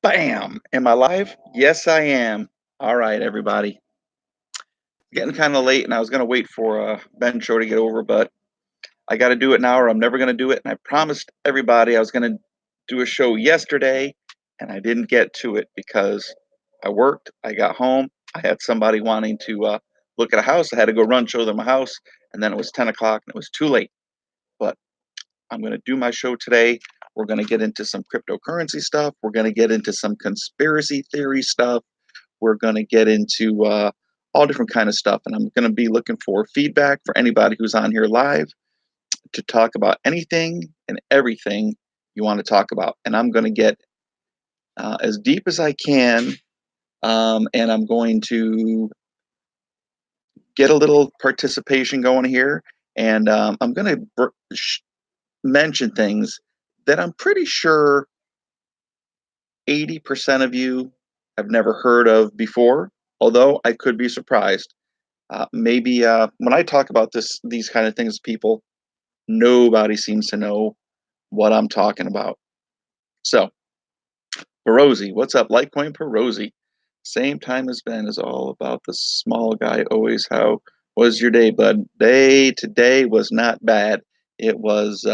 Bam! Am I live? Yes, I am. All right, everybody. Getting kind of late, and I was going to wait for Ben show to get over, but I got to do it now, or I'm never going to do it. And I promised everybody I was going to do a show yesterday, and I didn't get to it because I worked. I got home. I had somebody wanting to look at a house. I had to go run, show them a house, and then it was 10 o'clock, and it was too late. But I'm going to do my show today. We're going to get into some cryptocurrency stuff. We're going to get into some conspiracy theory stuff. We're going to get into all different kind of stuff, and I'm going to be looking for feedback for anybody who's on here live to talk about anything and everything you want to talk about. And I'm going to get as deep as I can, and I'm going to get a little participation going here. And I'm going to mention things that I'm pretty sure 80% of you have never heard of before, although I could be surprised. Maybe when I talk about these kind of things, people, nobody seems to know what I'm talking about. So, Perosi, what's up? Litecoin Perosi. Same time as Ben is all about the small guy. Always, how was your day, bud? Today was not bad. It was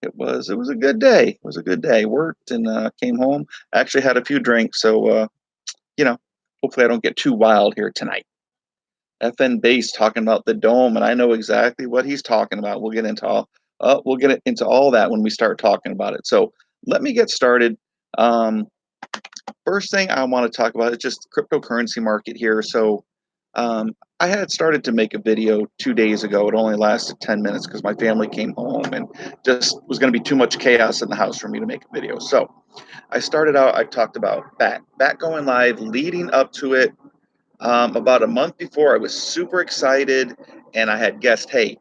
it was a good day. It was a good day. Worked and came home. I actually had a few drinks, so hopefully I don't get too wild here tonight. FN Base talking about the dome, and I know exactly what he's talking about. We'll get into all that when we start talking about it. So let me get started. Um, First thing I want to talk about is just cryptocurrency market here. So I had started to make a video 2 days ago. It only lasted 10 minutes because my family came home and just was going to be too much chaos in the house for me to make a video. So I started out. I talked about bat going live, leading up to it. About a month before, I was super excited, and I had guessed, hey,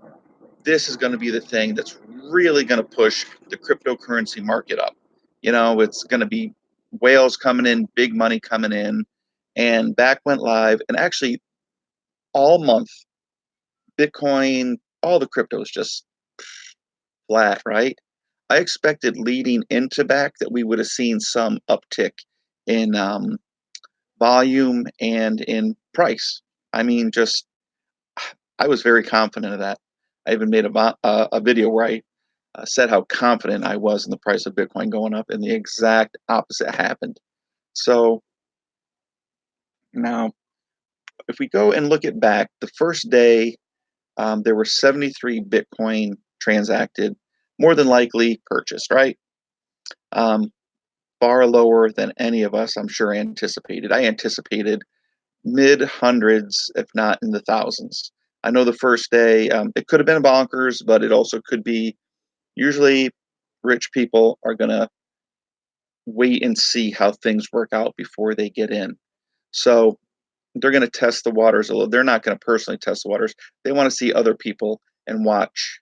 this is going to be the thing that's really going to push the cryptocurrency market up. It's going to be whales coming in, big money coming in, and back went live. And actually, all month, Bitcoin, all the cryptos just flat, right? I expected leading into back that we would have seen some uptick in volume and in price. I mean, just I was very confident of that. I even made a video where I said how confident I was in the price of Bitcoin going up, and the exact opposite happened. So now, if we go and look at back, the first day there were 73 Bitcoin transacted, more than likely purchased, right? Um, Far lower than any of us, I'm sure, anticipated. I anticipated mid hundreds, if not in the thousands. I know the first day it could have been bonkers, but it also could be. Usually, rich people are going to wait and see how things work out before they get in. So they're going to test the waters a little. They're not going to personally test the waters. They want to see other people and watch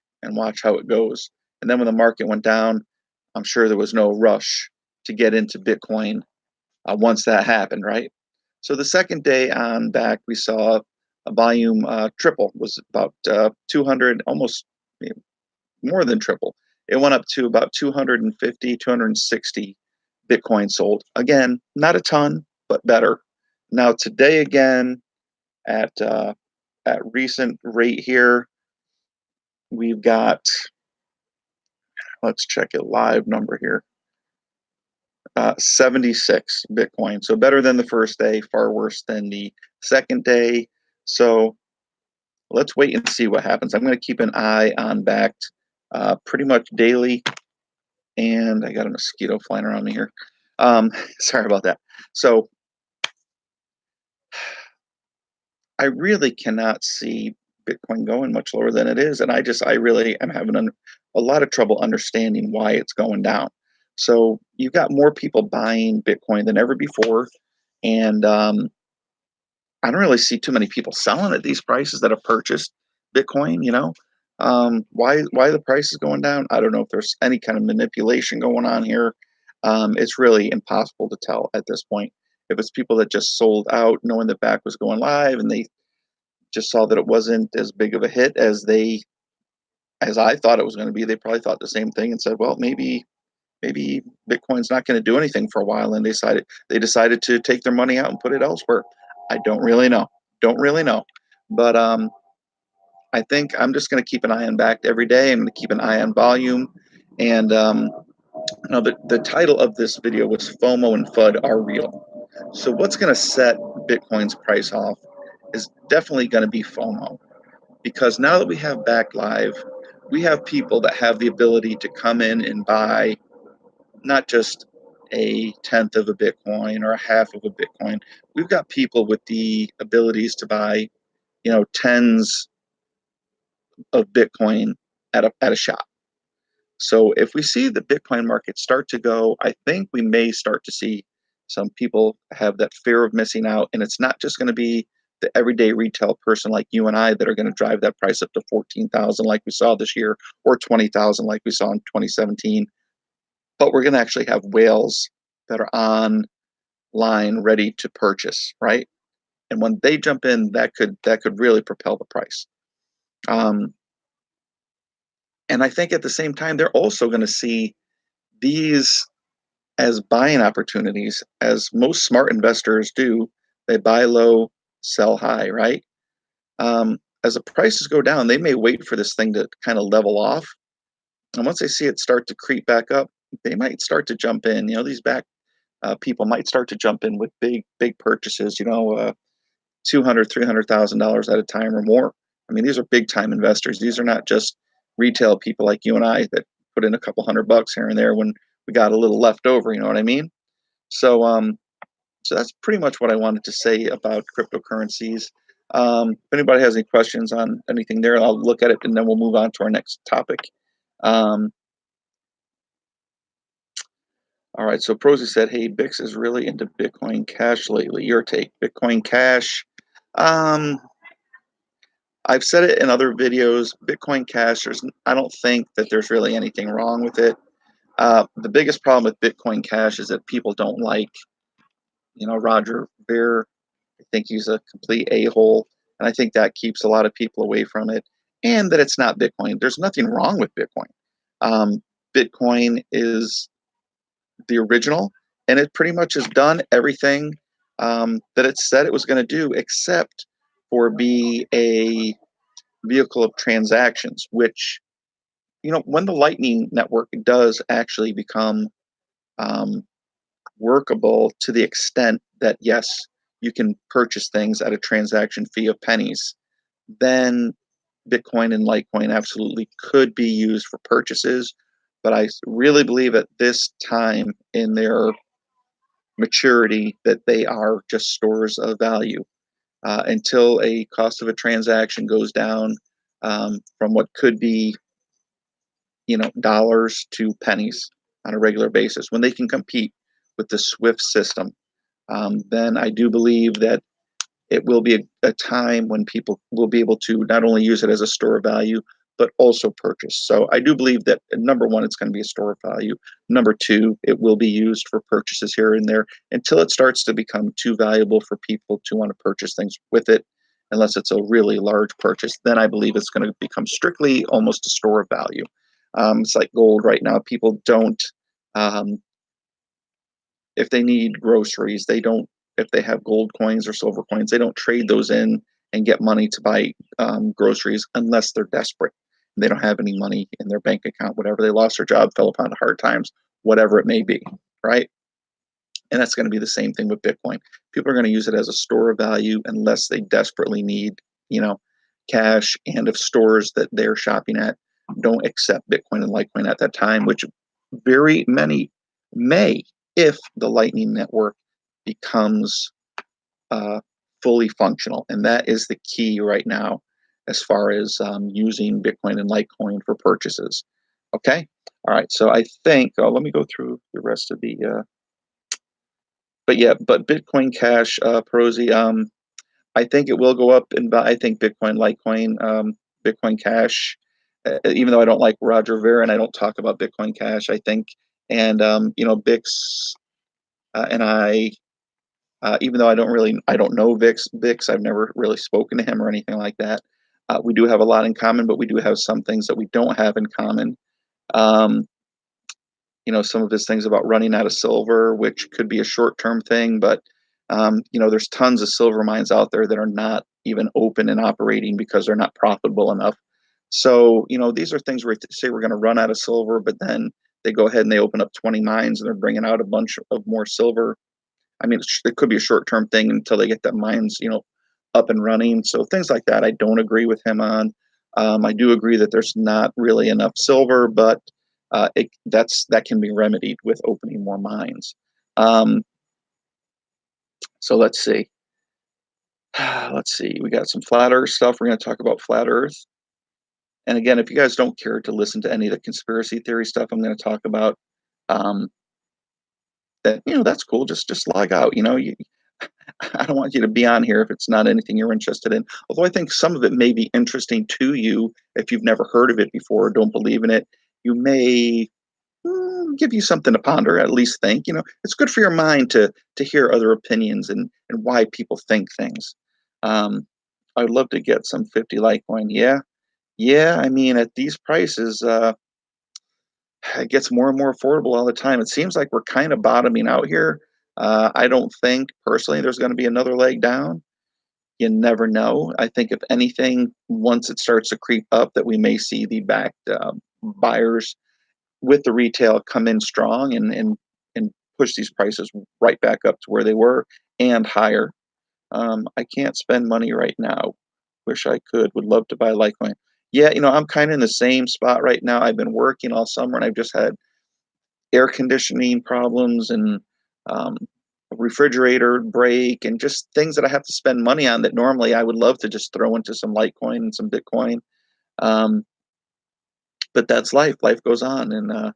how it goes. And then when the market went down, I'm sure there was no rush to get into Bitcoin once that happened, right? So the second day on back, we saw a volume triple, was about 200, almost more than triple. It went up to about 250, 260 Bitcoin sold. Again, not a ton, but better. Now today again, at recent rate here, we've got, let's check it live number here, 76 Bitcoin. So better than the first day, far worse than the second day. So let's wait and see what happens. I'm going to keep an eye on Backed pretty much daily. And I got a mosquito flying around me here. Sorry about that. So I really cannot see Bitcoin going much lower than it is. And I really am having a lot of trouble understanding why it's going down. So you've got more people buying Bitcoin than ever before. And I don't really see too many people selling at these prices that have purchased Bitcoin. Why the price is going down? I don't know if there's any kind of manipulation going on here. It's really impossible to tell at this point. If it's people that just sold out knowing that back was going live and they just saw that it wasn't as big of a hit as I thought it was going to be, they probably thought the same thing and said, well, maybe maybe Bitcoin's not going to do anything for a while, and they decided to take their money out and put it elsewhere. I don't really know. Don't really know. But I think I'm just going to keep an eye on back every day. I'm going to keep an eye on volume. And the title of this video was FOMO and FUD are real. So what's going to set Bitcoin's price off is definitely going to be FOMO. Because now that we have back live, we have people that have the ability to come in and buy not just a tenth of a Bitcoin or a half of a Bitcoin. We've got people with the abilities to buy, tens of Bitcoin at a shop. So if we see the Bitcoin market start to go, I think we may start to see some people have that fear of missing out. And it's not just going to be the everyday retail person like you and I that are going to drive that price up to 14,000 like we saw this year, or 20,000 like we saw in 2017. But we're going to actually have whales that are online ready to purchase, right? And when they jump in, that could really propel the price. And I think at the same time, they're also going to see these as buying opportunities, as most smart investors do. They buy low, sell high, right? As the prices go down, they may wait for this thing to kind of level off. And once they see it start to creep back up, they might start to jump in. These back people might start to jump in with big purchases, $200,000, $300,000 at a time or more. I mean, these are big time investors. These are not just retail people like you and I that put in a couple $100 here and there when we got a little left over. You know what I mean? So, so that's pretty much what I wanted to say about cryptocurrencies. If anybody has any questions on anything there, I'll look at it and then we'll move on to our next topic. All right, so Prosy said, hey, Bix is really into Bitcoin Cash lately. Your take, Bitcoin Cash. I've said it in other videos, Bitcoin Cash, I don't think that there's really anything wrong with it. The biggest problem with Bitcoin Cash is that people don't like, Roger Ver. I think he's a complete a-hole, and I think that keeps a lot of people away from it, and that it's not Bitcoin. There's nothing wrong with Bitcoin. Bitcoin is the original, and it pretty much has done everything that it said it was going to do, except for be a vehicle of transactions, which, when the Lightning Network does actually become workable to the extent that, yes, you can purchase things at a transaction fee of pennies, then Bitcoin and Litecoin absolutely could be used for purchases. But I really believe at this time in their maturity that they are just stores of value until a cost of a transaction goes down from what could be, dollars to pennies on a regular basis. When they can compete with the SWIFT system, then I do believe that it will be a time when people will be able to not only use it as a store of value, but also purchase. So I do believe that, number one, it's going to be a store of value. Number two, it will be used for purchases here and there until it starts to become too valuable for people to want to purchase things with it, unless it's a really large purchase. Then I believe it's going to become strictly almost a store of value. It's like gold right now. People don't, if they need groceries, they don't, if they have gold coins or silver coins, they don't trade those in and get money to buy groceries unless they're desperate. They don't have any money in their bank account, whatever. They lost their job, fell upon hard times, whatever it may be, right? And that's going to be the same thing with Bitcoin. People are going to use it as a store of value unless they desperately need, cash. And if stores that they're shopping at don't accept Bitcoin and Litecoin at that time, which very many may, if the Lightning Network becomes fully functional. And that is the key right now as far as using Bitcoin and Litecoin for purchases. Okay. All right. So I think, let me go through the rest of the, but Bitcoin Cash, Prosy, I think it will go up I think Bitcoin, Litecoin, Bitcoin Cash, even though I don't like Roger Ver and I don't talk about Bitcoin Cash, I think, and, Bix and I, even though I don't know Bix, I've never really spoken to him or anything like that. We do have a lot in common, but we do have some things that we don't have in common. Um, some of his things about running out of silver, which could be a short-term thing, but there's tons of silver mines out there that are not even open and operating because they're not profitable enough. So, these are things where they say we're going to run out of silver, but then they go ahead and they open up 20 mines and they're bringing out a bunch of more silver. I mean, it could be a short-term thing until they get the mines, up and running. So things like that, I don't agree with him on. I do agree that there's not really enough silver, but that can be remedied with opening more mines. Um, so let's see. Let's see. We got some flat Earth stuff. We're going to talk about flat Earth. And again, if you guys don't care to listen to any of the conspiracy theory stuff I'm going to talk about, um, that's cool. Just log out. I don't want you to be on here if it's not anything you're interested in. Although I think some of it may be interesting to you if you've never heard of it before or don't believe in it. You may give you something to ponder, at least think. It's good for your mind to hear other opinions and why people think things. I'd love to get some 50 Litecoin. Yeah. I mean, at these prices, it gets more and more affordable all the time. It seems like we're kind of bottoming out here. I don't think personally there's going to be another leg down. You never know. I think if anything, once it starts to creep up, that we may see the backed buyers with the retail come in strong and push these prices right back up to where they were and higher. I can't spend money right now. Wish I could. Would love to buy Litecoin. Yeah, I'm kind of in the same spot right now. I've been working all summer and I've just had air conditioning problems and um, a refrigerator break and just things that I have to spend money on that normally I would love to just throw into some Litecoin and some Bitcoin. Um, but that's life. Life goes on, and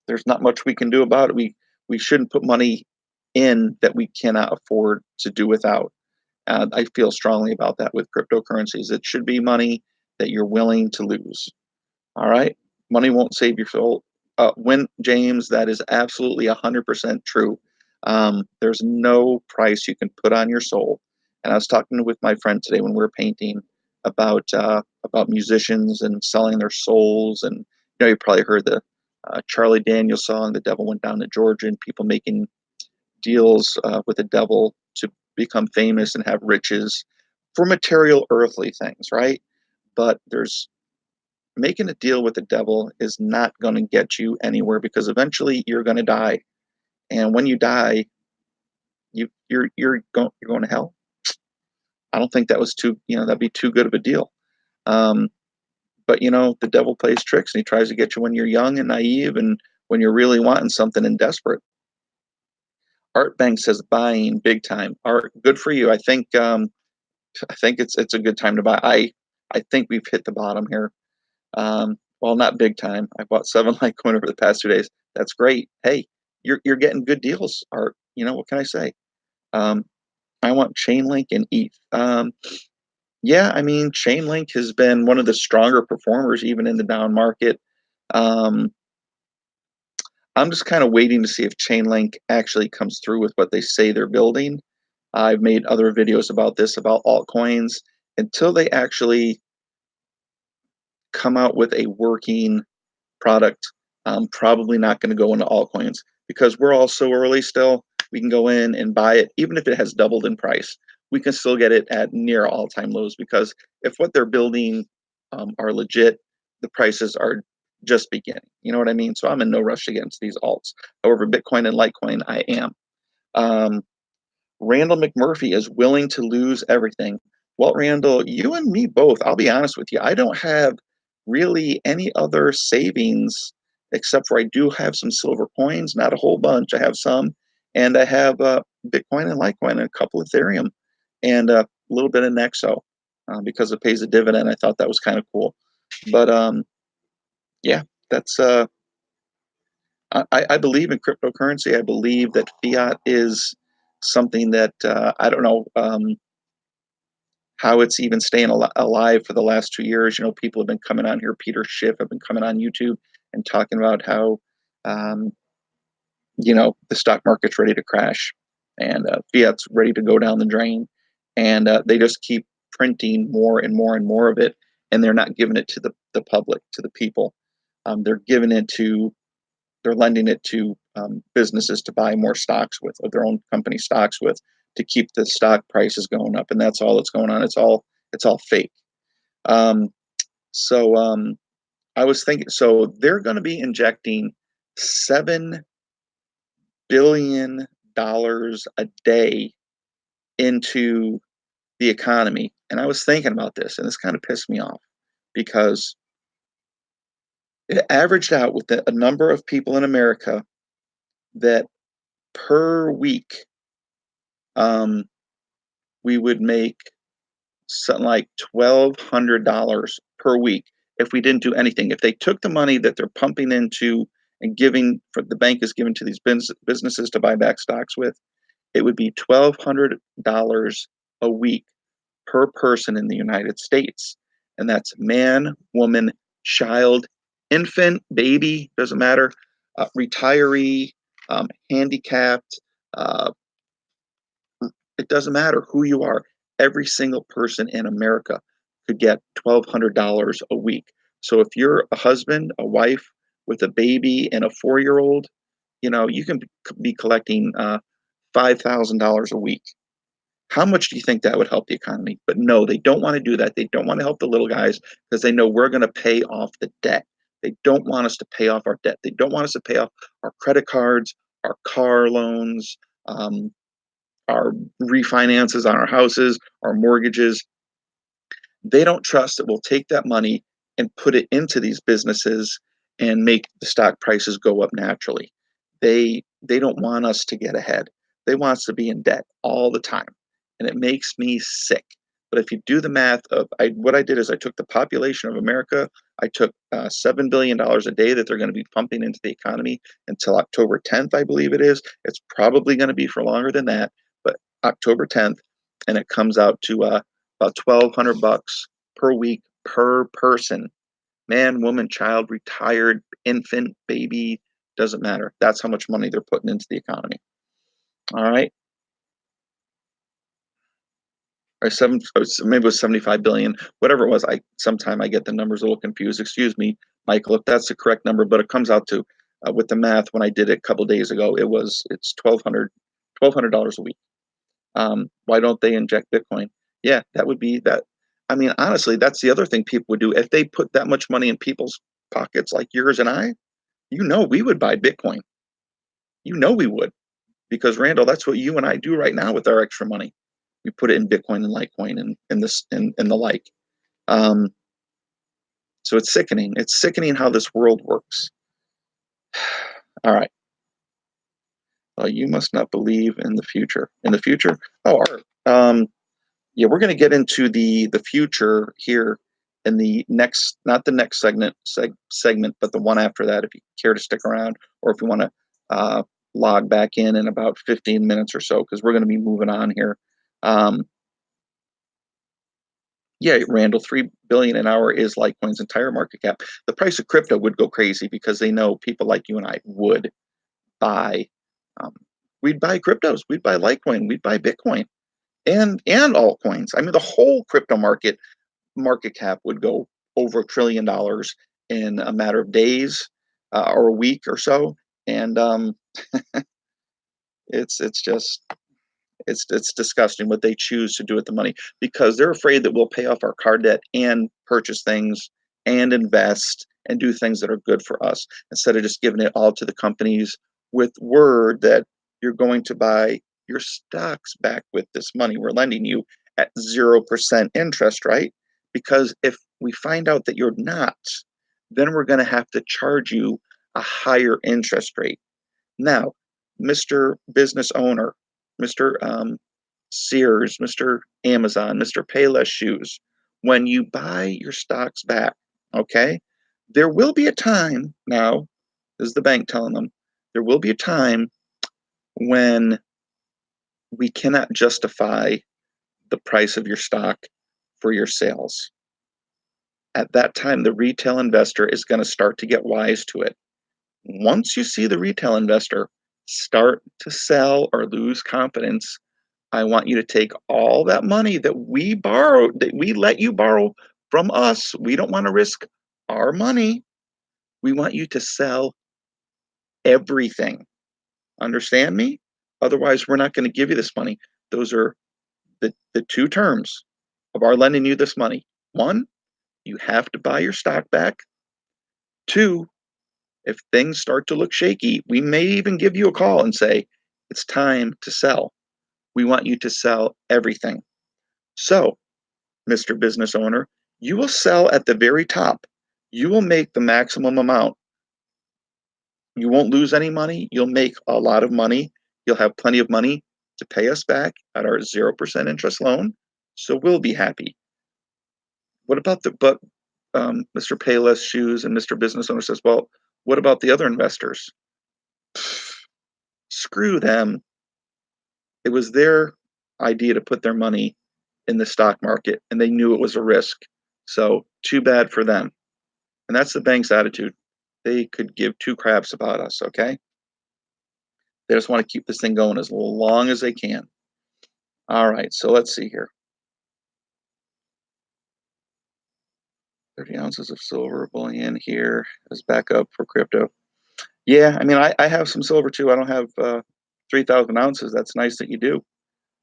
there's not much we can do about it. We shouldn't put money in that we cannot afford to do without. I feel strongly about that with cryptocurrencies. It should be money that you're willing to lose. All right. Money won't save your soul. When James, that is absolutely 100% true. There's no price you can put on your soul. And I was talking with my friend today when we were painting about musicians and selling their souls. And you probably heard the Charlie Daniels song, "The Devil Went Down to Georgia," and people making deals with the devil to become famous and have riches for material, earthly things, right? But there's making a deal with the devil is not going to get you anywhere because eventually you're going to die, and when you die, you're going to hell. I don't think that was too that'd be too good of a deal. Um, but the devil plays tricks and he tries to get you when you're young and naive and when you're really wanting something and desperate. Art Bank says buying big time. Art, good for you. I think it's a good time to buy. I think we've hit the bottom here. Well, not big time. I bought 7 Litecoin over the past 2 days. That's great. Hey, you're getting good deals. Art, what can I say? Um, I want Chainlink and ETH. Yeah, I mean, Chainlink has been one of the stronger performers even in the down market. Um, I'm just kind of waiting to see if Chainlink actually comes through with what they say they're building. I've made other videos about this, about altcoins. Until they actually come out with a working product, I'm probably not going to go into altcoins because we're all so early still. We can go in and buy it, even if it has doubled in price. We can still get it at near all-time lows because if what they're building are legit, the prices are just beginning. You know what I mean? So I'm in no rush to get into these alts. However, Bitcoin and Litecoin, I am. Um, Randall McMurphy is willing to lose everything. Well, Randall, you and me both. I'll be honest with you. I don't have really any other savings except for I do have some silver coins, not a whole bunch. I have some, and I have Bitcoin and Litecoin and a couple Ethereum and a little bit of Nexo because it pays a dividend. I thought that was kind of cool. But yeah, that's I believe in cryptocurrency. I believe that fiat is something that I don't know how it's even staying alive for the last 2 years. People have been coming on here. Peter Schiff have been coming on YouTube and talking about how um, the stock market's ready to crash and fiat's ready to go down the drain, and they just keep printing more and more and more of it, and they're not giving it to the public, to the people. They're giving it to they're lending it to businesses to buy more stocks with, or their own company stocks with, to keep the stock prices going up, and that's all that's going on. It's all fake. Um, so I was thinking, so they're going to be injecting $7 billion a day into the economy, and I was thinking about this, and this kind of pissed me off because it averaged out with a number of people in America that per week um, we would make something like $1,200 per week if we didn't do anything. If they took the money that they're pumping into and giving for the bank is giving to these businesses to buy back stocks with, it would be $1,200 a week per person in the United States. And that's man, woman, child, infant, baby, doesn't matter, retiree, handicapped, uh, it doesn't matter who you are. Every single person in America could get $1,200 a week. So if you're a husband, a wife with a baby and a 4-year old, you can be collecting $5,000 a week. How much do you think that would help the economy? But no, they don't want to do that. They don't want to help the little guys because they know we're going to pay off the debt. They don't want us to pay off our debt. They don't want us to pay off our credit cards, our car loans, our refinances on our houses, our mortgages. They don't trust that we'll take that money and put it into these businesses and make the stock prices go up naturally. They don't want us to get ahead. They want us to be in debt all the time, and it makes me sick. But if you do the math of what I did is I took the population of America, I took $7 billion a day that they're going to be pumping into the economy until October 10th, I believe it is. It's probably going to be for longer than that, but October 10th, and it comes out to about $1,200 per week per person, man, woman, child, retired, infant, baby, doesn't matter. That's how much money they're putting into the economy. All right. Or maybe it was 75 billion, whatever it was. I get the numbers a little confused. Excuse me, Michael, if that's the correct number, but it comes out to with the math when I did it a couple days ago, it's $1,200 a week. Why don't they inject Bitcoin? Yeah, that would be that. I mean, honestly, that's the other thing people would do if they put that much money in people's pockets, like yours and I. We would buy Bitcoin. We would, because Randall, that's what you and I do right now with our extra money. We put it in Bitcoin and Litecoin and the like. Um, so it's sickening. It's sickening how this world works. All right. Well, you must not believe in the future. In the future? Oh, yeah, we're going to get into the future here in the next, not the next segment, but the one after that. If you care to stick around, or if you want to log back in about 15 minutes or so, because we're going to be moving on here. Yeah, Randall, 3 billion an hour is Litecoin's entire market cap. The price of crypto would go crazy because they know people like you and I would buy. Um, we'd buy cryptos, we'd buy Litecoin, we'd buy Bitcoin, and altcoins. I mean, the whole crypto market cap would go over $1 trillion in a matter of days or a week or so, and it's just it's disgusting what they choose to do with the money, because they're afraid that we'll pay off our car debt and purchase things and invest and do things that are good for us, instead of just giving it all to the companies with word that you're going to buy your stocks back with this money we're lending you at 0% interest, right? Because if we find out that you're not, then we're going to have to charge you a higher interest rate. Now, Mr. Business Owner, Mr. Sears, Mr. Amazon, Mr. Payless Shoes, when you buy your stocks back, okay, there will be a time now, this is the bank telling them, there will be a time when we cannot justify the price of your stock for your sales. At that time, the retail investor is going to start to get wise to it. Once you see the retail investor start to sell or lose confidence, I want you to take all that money that we borrowed, that we let you borrow from us. We don't want to risk our money. We want you to sell everything. Understand me? Otherwise, we're not going to give you this money. Those are the two terms of our lending you this money. One, you have to buy your stock back. Two, if things start to look shaky, we may even give you a call and say, it's time to sell. We want you to sell everything. So, Mr. Business Owner, you will sell at the very top. You will make the maximum amount. You won't lose any money. You'll make a lot of money. You'll have plenty of money to pay us back at our 0% interest loan. So we'll be happy. What about Mr. Payless Shoes and Mr. Business Owner says, well, what about the other investors? Screw them. It was their idea to put their money in the stock market, and they knew it was a risk. So too bad for them. And that's the bank's attitude. They could give two craps about us, okay? They just want to keep this thing going as long as they can. All right, so let's see here. 30 ounces of silver bullion here as backup for crypto. Yeah, I mean, I have some silver too. I don't have 3,000 ounces. That's nice that you do.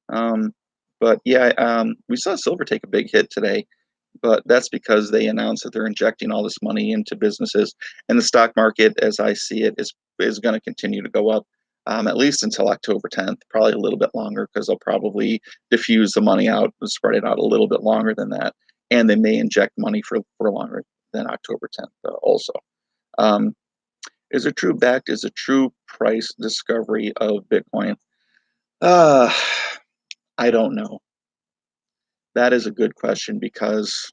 But yeah, we saw silver take a big hit today, but that's because they announced that they're injecting all this money into businesses, and the stock market, as I see it, is going to continue to go up, at least until October 10th, probably a little bit longer because they'll probably diffuse the money out and spread it out a little bit longer than that, and they may inject money for longer than October 10th also. Is a true price discovery of Bitcoin? Uh, I don't know. That is a good question because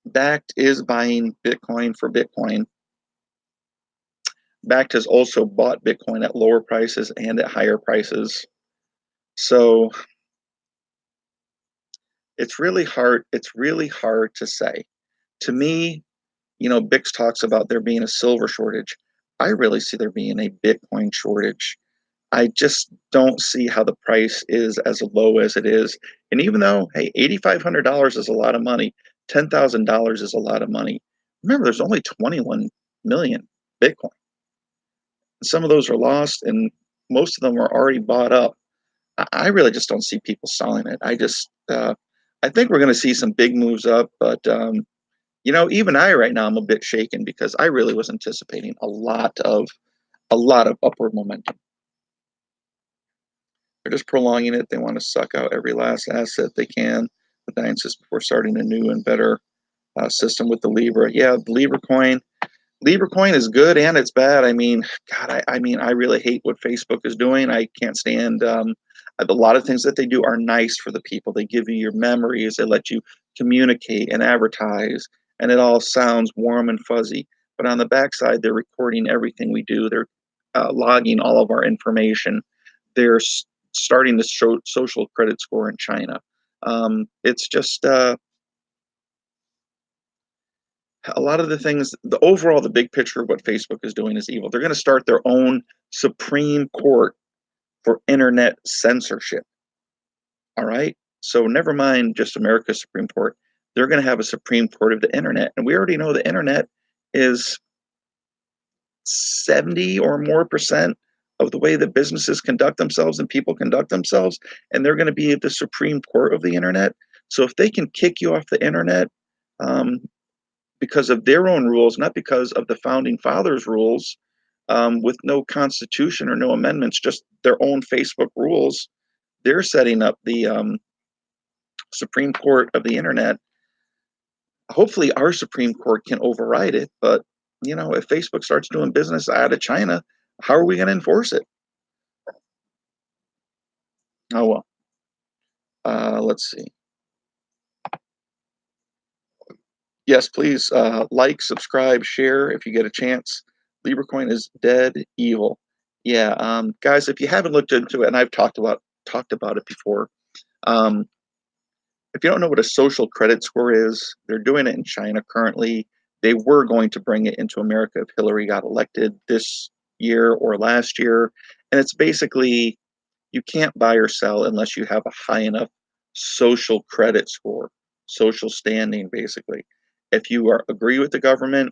Bakkt is buying Bitcoin for Bitcoin. Bakkt has also bought Bitcoin at lower prices and at higher prices. So it's really hard. It's really hard to say. To me, Bix talks about there being a silver shortage. I really see there being a Bitcoin shortage. I just don't see how the price is as low as it is. And even though, hey, $8,500 is a lot of money, $10,000 is a lot of money. Remember, there's only 21 million Bitcoin. Some of those are lost, and most of them are already bought up. I really just don't see people selling it. I think we're going to see some big moves up, but even I right now I'm a bit shaken because I really was anticipating a lot of upward momentum. They're just prolonging it. They want to suck out every last asset they can with Diansis before starting a new and better system with the Libra. Yeah, the Libra coin is good and it's bad. I mean, God, I really hate what Facebook is doing. I can't stand a lot of things that they do are nice for the people. They give you your memories. They let you communicate and advertise, and it all sounds warm and fuzzy. But on the backside, they're recording everything we do. They're logging all of our information. They're starting to show social credit score in China. It's just a lot of the things, the big picture of what Facebook is doing is evil. They're going to start their own Supreme Court for internet censorship. All right. So never mind just America's Supreme Court. They're going to have a Supreme Court of the internet. And we already know the internet is 70 or more percent of the way that businesses conduct themselves and people conduct themselves. And they're going to be the Supreme Court of the internet. So if they can kick you off the internet, because of their own rules, not because of the founding fathers' rules, with no constitution or no amendments, just their own Facebook rules. They're setting up the Supreme Court of the internet. Hopefully, our Supreme Court can override it. But if Facebook starts doing business out of China, how are we going to enforce it? Oh well. Let's see. Yes, please like, subscribe, share if you get a chance. LibraCoin is dead evil. Yeah, guys, if you haven't looked into it, and I've talked about it before, if you don't know what a social credit score is, they're doing it in China currently. They were going to bring it into America if Hillary got elected this year or last year, and it's basically you can't buy or sell unless you have a high enough social credit score, social standing, basically. If you agree with the government,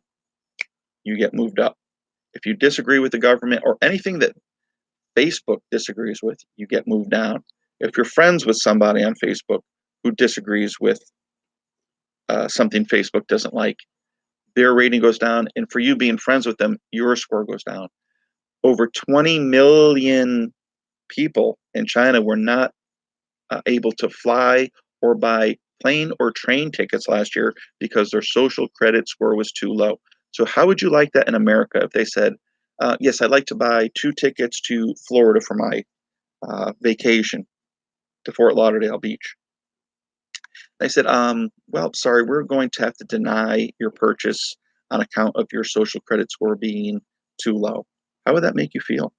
you get moved up. If you disagree with the government or anything that Facebook disagrees with, you get moved down. If you're friends with somebody on Facebook who disagrees with something Facebook doesn't like, their rating goes down. And for you being friends with them, your score goes down. Over 20 million people in China were not able to fly or buy plane or train tickets last year because their social credit score was too low. So, how would you like that in America if they said, yes, I'd like to buy 2 tickets to Florida for my vacation to Fort Lauderdale Beach? They said, well, sorry, we're going to have to deny your purchase on account of your social credit score being too low. How would that make you feel?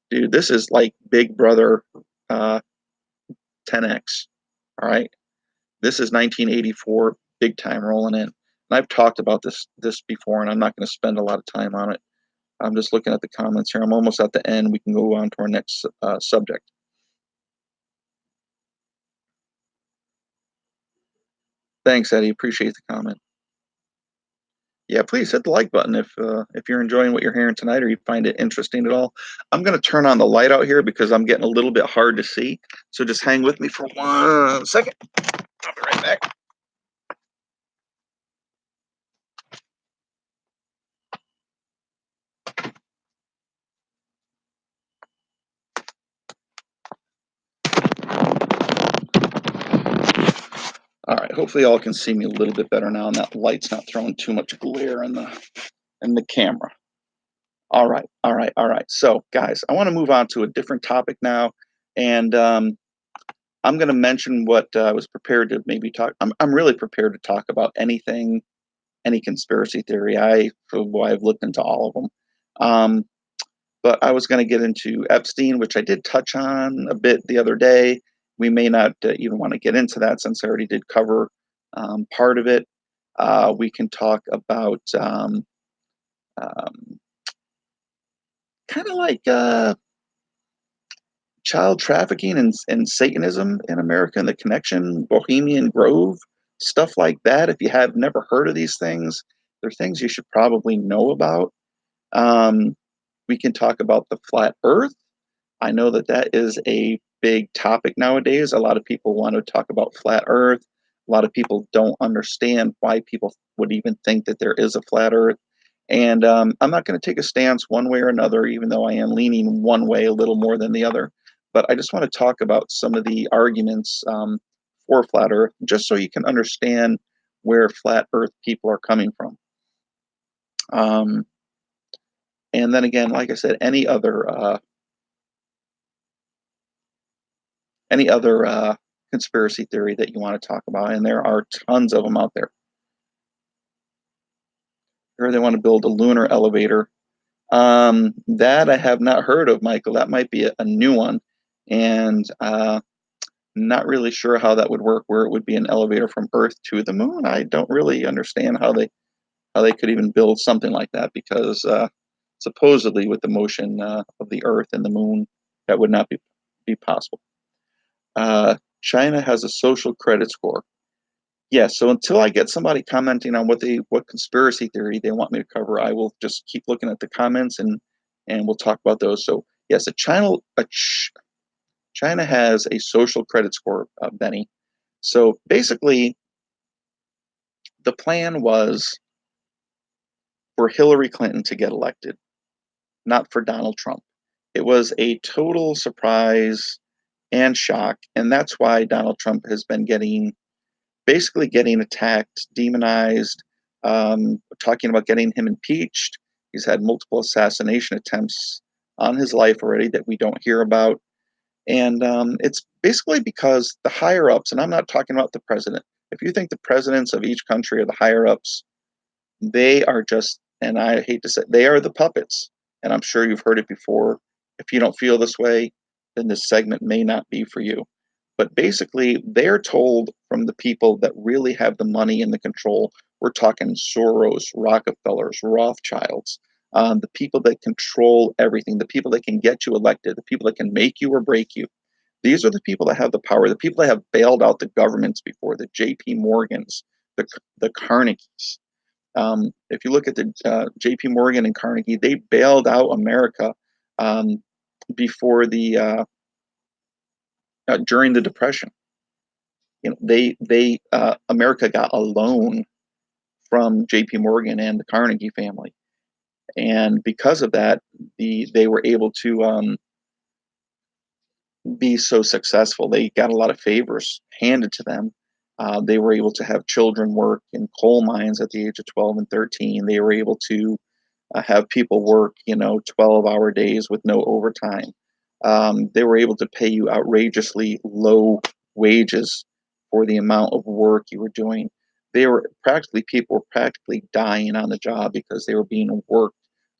Dude, this is like Big Brother uh, 10x. All right. This is 1984, big time rolling in. And I've talked about this before, and I'm not going to spend a lot of time on it. I'm just looking at the comments here. I'm almost at the end. We can go on to our next subject. Thanks, Eddie. Appreciate the comment. Yeah, please hit the like button if you're enjoying what you're hearing tonight or you find it interesting at all. I'm going to turn on the light out here because I'm getting a little bit hard to see. So just hang with me for 1 second. I'll be right back. All right, hopefully y'all can see me a little bit better now and that light's not throwing too much glare in the camera. All right, all right, all right. So guys, I want to move on to a different topic now. And I'm going to mention what I was prepared to maybe talk. I'm really prepared to talk about anything, any conspiracy theory. I've looked into all of them. But I was going to get into Epstein, which I did touch on a bit the other day. We may not even want to get into that since I already did cover part of it. We can talk about um, kind of like child trafficking and Satanism in America and the connection, Bohemian Grove, stuff like that. If you have never heard of these things, they're things you should probably know about. Um, we can talk about the flat Earth. I know that that is a big topic nowadays. A lot of people want to talk about flat Earth. A lot of people don't understand why people would even think that there is a flat Earth. And I'm not going to take a stance one way or another, even though I am leaning one way a little more than the other. But I just want to talk about some of the arguments for flat Earth, just so you can understand where flat Earth people are coming from. Um, and then again, like I said, any other conspiracy theory that you want to talk about, and there are tons of them out there. Here they want to build a lunar elevator. That I have not heard of, Michael. That might be a new one, and not really sure how that would work. Where it would be an elevator from Earth to the moon. I don't really understand how they could even build something like that because supposedly with the motion of the Earth and the moon, that would not be possible. China has a social credit score. Yes, so until I get somebody commenting on what conspiracy theory they want me to cover, I will just keep looking at the comments and we'll talk about those. So yes, China has a social credit score, Benny. So basically, the plan was for Hillary Clinton to get elected, not for Donald Trump. It was a total surprise and shock, and that's why Donald Trump has been basically getting attacked, demonized, talking about getting him impeached. He's had multiple assassination attempts on his life already that we don't hear about. And it's basically because the higher ups, and I'm not talking about the president. If you think the presidents of each country are the higher ups, they are just, and I hate to say, they are the puppets. And I'm sure you've heard it before. If you don't feel this way, then this segment may not be for you. But basically, they're told from the people that really have the money and the control. We're talking Soros, Rockefellers, Rothschilds, the people that control everything, the people that can get you elected, the people that can make you or break you. These are the people that have the power, the people that have bailed out the governments before, the J.P. Morgans, the Carnegies. If you look at the J.P. Morgan and Carnegie, they bailed out America um, before the during the Depression. America got a loan from J.P. Morgan and the Carnegie family, and because of that, they were able to be so successful. They got a lot of favors handed to them. They were able to have children work in coal mines at the age of 12 and 13. They were able to have people work, 12-hour days with no overtime. They were able to pay you outrageously low wages for the amount of work you were doing. People were practically dying on the job because they were being worked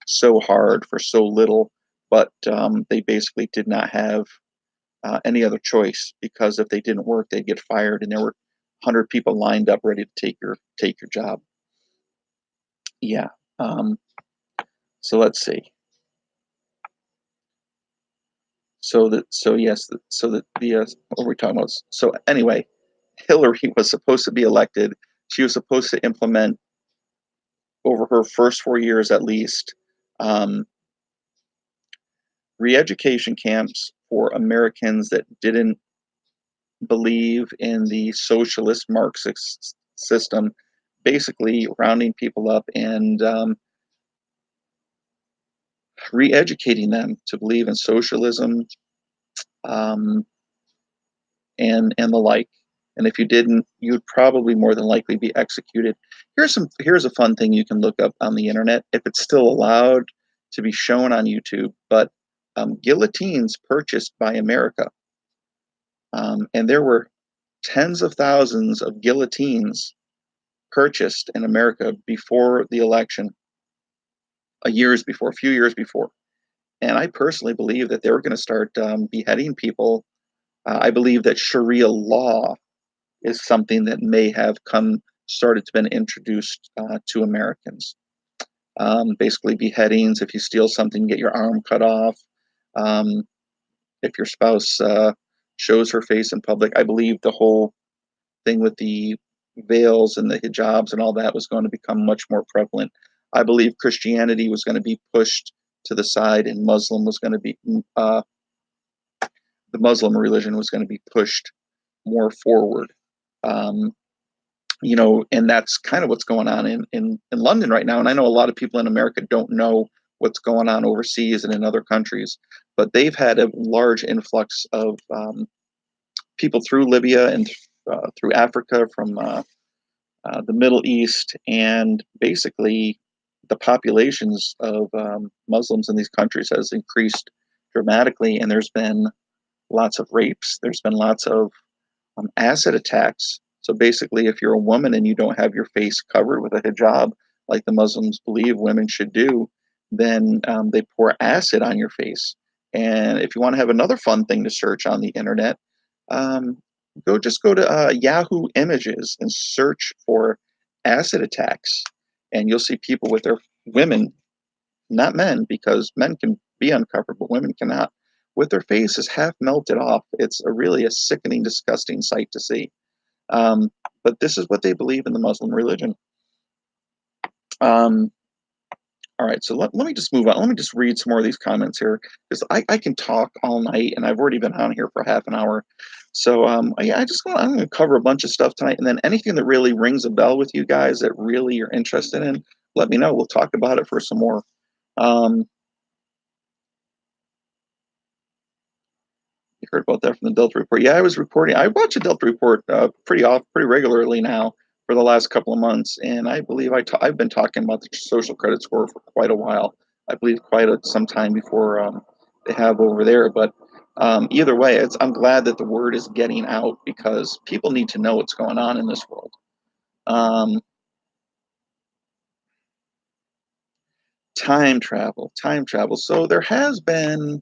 so hard for so little, but they basically did not have any other choice, because if they didn't work, they'd get fired, and there were 100 people lined up ready to take your job. Yeah. Um, so let's see. What were we talking about? So anyway, Hillary was supposed to be elected. She was supposed to implement, over her first 4 years at least, um, re-education camps for Americans that didn't believe in the socialist Marxist system, basically rounding people up and re-educating them to believe in socialism, um, and the like. And if you didn't, you'd probably more than likely be executed. Here's a fun thing you can look up on the internet, if it's still allowed to be shown on YouTube. But guillotines purchased by America, and there were tens of thousands of guillotines purchased in America before the election, a few years before. And I personally believe that they were going to start beheading people. I believe that Sharia law is something that may have started to been introduced to Americans. Basically, beheadings. If you steal something, get your arm cut off. Um, if your spouse shows her face in public, I believe the whole thing with the veils and the hijabs and all that was going to become much more prevalent. I believe Christianity was going to be pushed to the side, and the Muslim religion was going to be pushed more forward. Um, and that's kind of what's going on in London right now. And I know a lot of people in America don't know what's going on overseas and in other countries, but they've had a large influx of people through Libya and through Africa, from the Middle East, and basically the populations of Muslims in these countries has increased dramatically, and there's been lots of rapes. There's been lots of acid attacks. So basically, if you're a woman and you don't have your face covered with a hijab, like the Muslims believe women should do, then they pour acid on your face. And if you want to have another fun thing to search on the internet, um, go to Yahoo Images and search for acid attacks, and you'll see people with their women, not men, because men can be uncovered, but women cannot, with their faces half melted off. It's a sickening, disgusting sight to see. Um, but this is what they believe in the Muslim religion. Um, all right, so let me just move on. Let me just read some more of these comments here, because I can talk all night, and I've already been on here for half an hour. So yeah, I'm going to cover a bunch of stuff tonight, and then anything that really rings a bell with you guys that really you're interested in, let me know. We'll talk about it for some more. Um, You heard about that from the Delta Report. Yeah, I was reporting. I watch the Delta Report pretty regularly now for the last couple of months, and I believe I've been talking about the social credit score for quite a while. I believe some time before they have over there. But either way, I'm glad that the word is getting out, because people need to know what's going on in this world. Um, time travel. So there has been.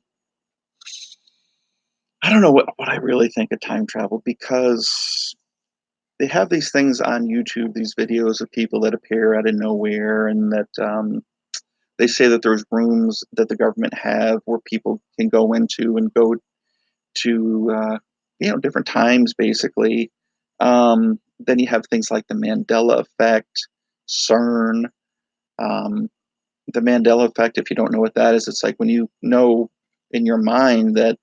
I don't know what I really think of time travel, because they have these things on YouTube, these videos of people that appear out of nowhere, and that they say that there's rooms that the government have where people can go into and go to, different times, basically. Then you have things like the Mandela effect. CERN, um, the Mandela effect. If you don't know what that is, it's like when you know in your mind that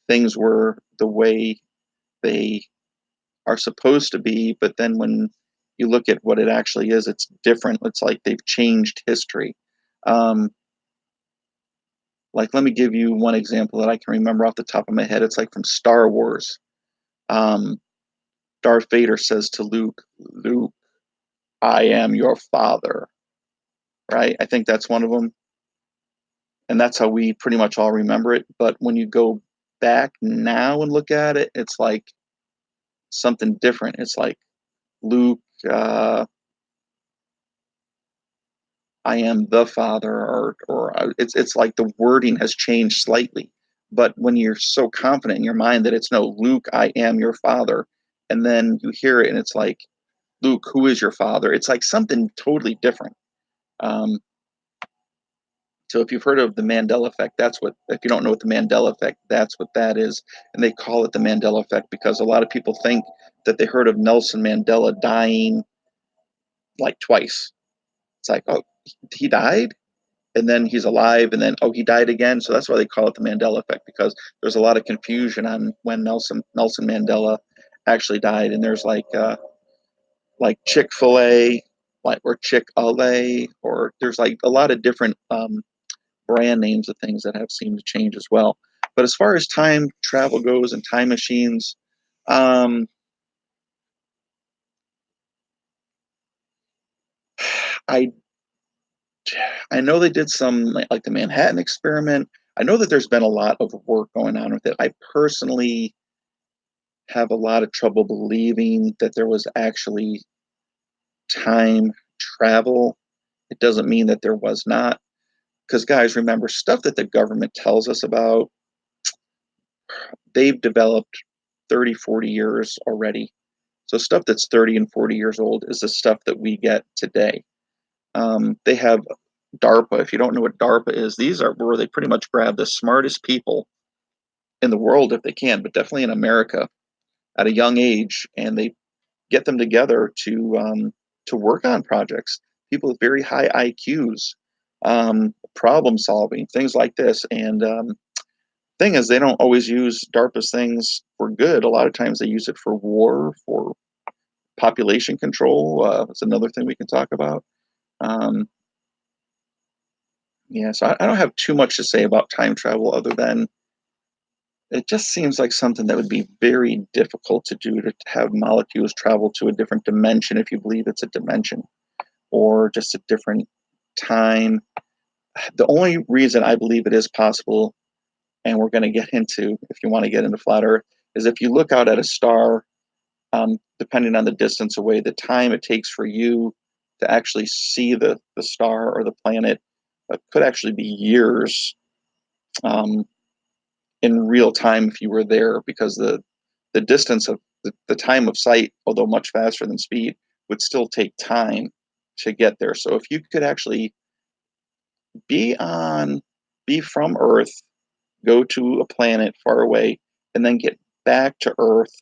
things were the way they are supposed to be, but then when you look at what it actually is, it's different. It's like they've changed history. Um, like, let me give you one example that I can remember off the top of my head. It's like from Star Wars. Um, Darth Vader says to Luke, "Luke, I am your father." Right? I think that's one of them, and that's how we pretty much all remember it. But when you go back now and look at it, it's like something different. It's like Luke, I am the father, or it's like the wording has changed slightly. But when you're so confident in your mind that it's no, Luke, I am your father, and then you hear it and it's like, Luke, who is your father? It's like something totally different. Um, so if you've heard of the Mandela effect, that's what. If you don't know what the Mandela effect, that's what that is, and they call it the Mandela effect because a lot of people think that they heard of Nelson Mandela dying like twice. It's like, oh, he died, and then he's alive, and then oh, he died again. So that's why they call it the Mandela effect, because there's a lot of confusion on when Nelson Mandela actually died, and there's like Chick-fil-A, like, or Chick-a-Lay, or there's like a lot of different brand names of things that have seemed to change as well. But as far as time travel goes and time machines, um, I I know they did some like the Manhattan experiment. I know that there's been a lot of work going on with it. I personally have a lot of trouble believing that there was actually time travel. It doesn't mean that there was not. Because, guys, remember, stuff that the government tells us about, they've developed 30, 40 years already. So, stuff that's 30 and 40 years old is the stuff that we get today. They have DARPA. If you don't know what DARPA is, these are where they pretty much grab the smartest people in the world if they can, but definitely in America at a young age, and they get them together to work on projects. People with very high IQs, problem solving, things like this. And thing is, they don't always use DARPA's things for good. A lot of times they use it for war, for population control. That's another thing we can talk about. Um, yeah, so I don't have too much to say about time travel other than it just seems like something that would be very difficult to do, to have molecules travel to a different dimension if you believe it's a dimension, or just a different time. The only reason I believe it is possible, and we're going to get into, if you want to get into flat Earth, is if you look out at a star, depending on the distance away, the time it takes for you to actually see the star or the planet could actually be years, um, in real time if you were there, because the distance of the time of sight, although much faster than speed, would still take time to get there. So if you could actually be on be from Earth, go to a planet far away, and then get back to Earth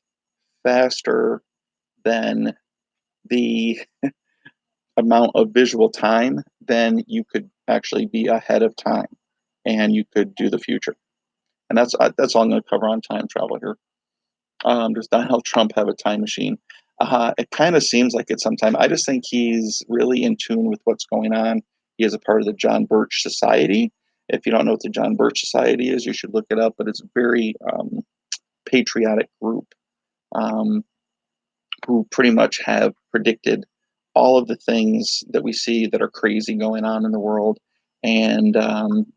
faster than the amount of visual time, then you could actually be ahead of time, and you could do the future. And that's all I'm going to cover on time travel here. Does Donald Trump have a time machine? It kind of seems like it sometimes. I just think he's really in tune with what's going on. He is a part of the John Birch Society. If you don't know what the John Birch Society is, you should look it up. But it's a very patriotic group, um, who pretty much have predicted all of the things that we see that are crazy going on in the world, and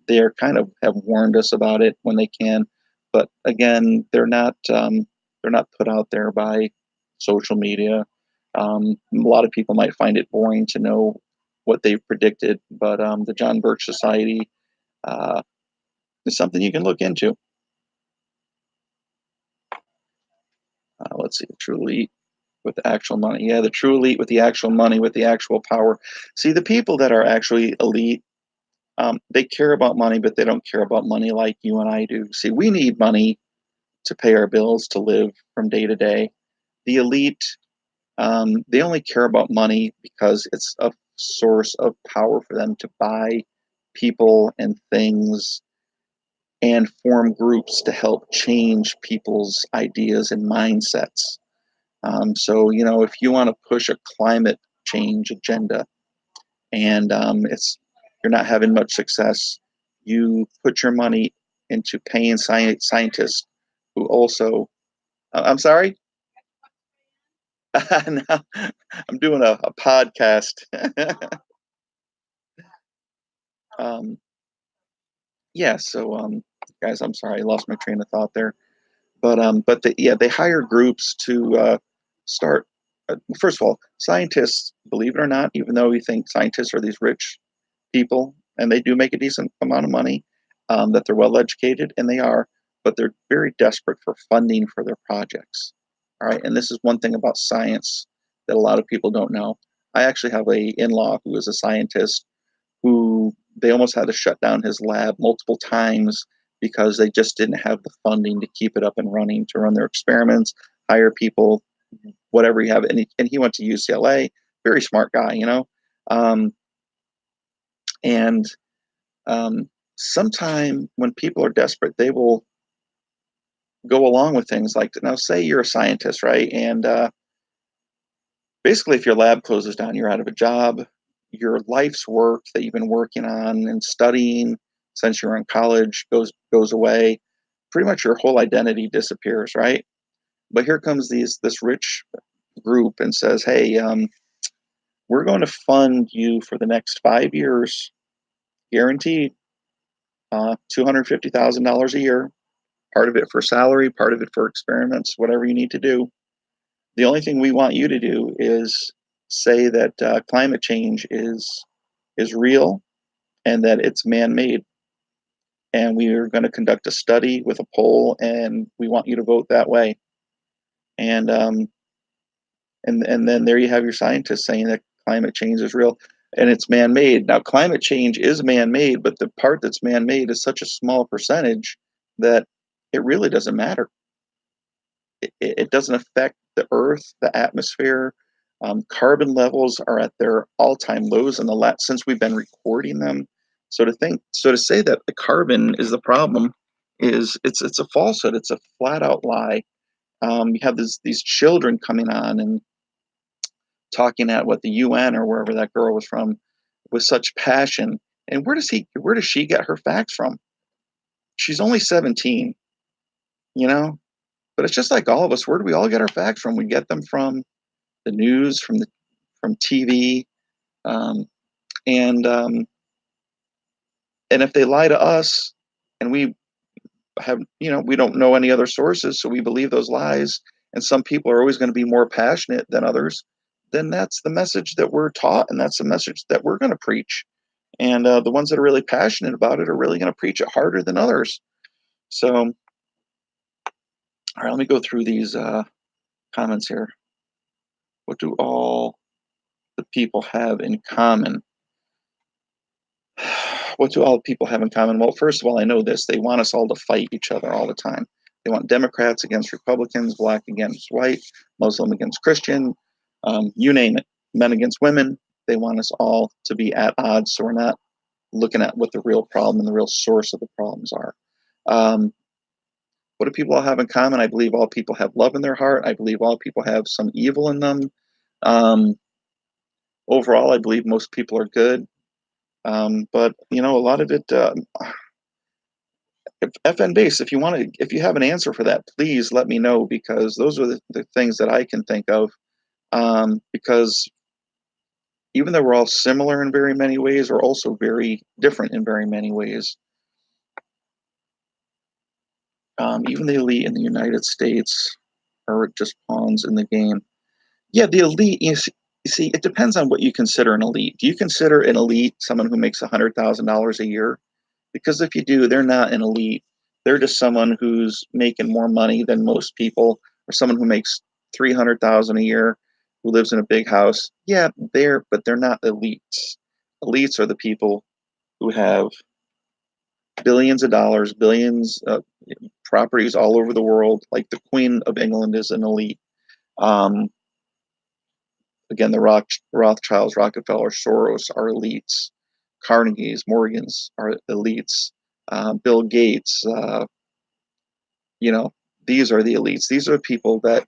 they're kind of have warned us about it when they can. But again, they're not put out there by social media. A lot of people might find it boring to know what they've predicted, but the John Birch Society uh, is something you can look into. Let's see, the true elite with the actual money. Yeah, the true elite with the actual money, with the actual power. See, the people that are actually elite, they care about money, but they don't care about money like you and I do. See, we need money to pay our bills, to live from day to day. The elite, They only care about money because it's a source of power for them to buy people and things and form groups to help change people's ideas and mindsets. So, if you want to push a climate change agenda and you're not having much success, you put your money into paying scientists who also. I'm sorry. No, I'm doing a podcast. um, yeah. So, guys, I'm sorry, I lost my train of thought there. But they hire groups to start. First of all, scientists, believe it or not, even though we think scientists are these rich people, and they do make a decent amount of money, that they're well educated, and they are, but they're very desperate for funding for their projects. All right, and this is one thing about science that a lot of people don't know. I actually have a in-law who is a scientist who they almost had to shut down his lab multiple times because they just didn't have the funding to keep it up and running to run their experiments, hire people, whatever you have. And he went to UCLA, very smart guy. Um, and sometime when people are desperate, they will go along with things like, now, say you're a scientist, right? And basically, if your lab closes down, you're out of a job. Your life's work that you've been working on and studying since you were in college goes away. Pretty much your whole identity disappears, right? But here comes this rich group and says, "Hey, we're going to fund you for the next 5 years, guaranteed, $250,000 a year. Part of it for salary, part of it for experiments, whatever you need to do. The only thing we want you to do is say that climate change is real and that it's man-made. And we are going to conduct a study with a poll, and we want you to vote that way." And and then there you have your scientists saying that climate change is real and it's man-made. Now, climate change is man-made, but the part that's man-made is such a small percentage that it really doesn't matter. It doesn't affect the earth, the atmosphere. Carbon levels are at their all-time lows in the last since we've been recording them. So to say that the carbon is the problem is it's a falsehood. It's a flat out lie. You have these children coming on and talking at what the UN or wherever that girl was from with such passion. And where does she get her facts from? She's only 17, you know. But it's just like all of us. Where do we all get our facts from? We get them from the news, from TV, um, and um, and if they lie to us, and we don't know any other sources, so we believe those lies, and some people are always going to be more passionate than others, then that's the message that we're taught, and that's the message that we're going to preach. And the ones that are really passionate about it are really going to preach it harder than others. So, all right, let me go through these comments here. What do all the people have in common? What do all people have in common? Well, first of all, I know this. They want us all to fight each other all the time. They want Democrats against Republicans, black against white, Muslim against Christian, you name it, men against women. They want us all to be at odds, so we're not looking at what the real problem and the real source of the problems are. Um, what do people all have in common? I believe all people have love in their heart. I believe all people have some evil in them. Um, Overall, I believe most people are good. But a lot of it, if FN base, if you have an answer for that, please let me know, because those are the things that I can think of. Because even though we're all similar in very many ways, we're also very different in very many ways. Even the elite in the United States are just pawns in the game. Yeah, the elite. You see, it depends on what you consider an elite. Do you consider an elite someone who makes $100,000 a year? Because if you do, they're not an elite. They're just someone who's making more money than most people, or someone who makes 300,000 a year, who lives in a big house. Yeah, but they're not elites. Elites are the people who have billions of dollars, billions of properties all over the world. Like the Queen of England is an elite. Um, Again, the Rothschilds, Rockefeller, Soros are elites. Carnegie's, Morgan's are elites. Bill Gates, you know, these are the elites. These are the people that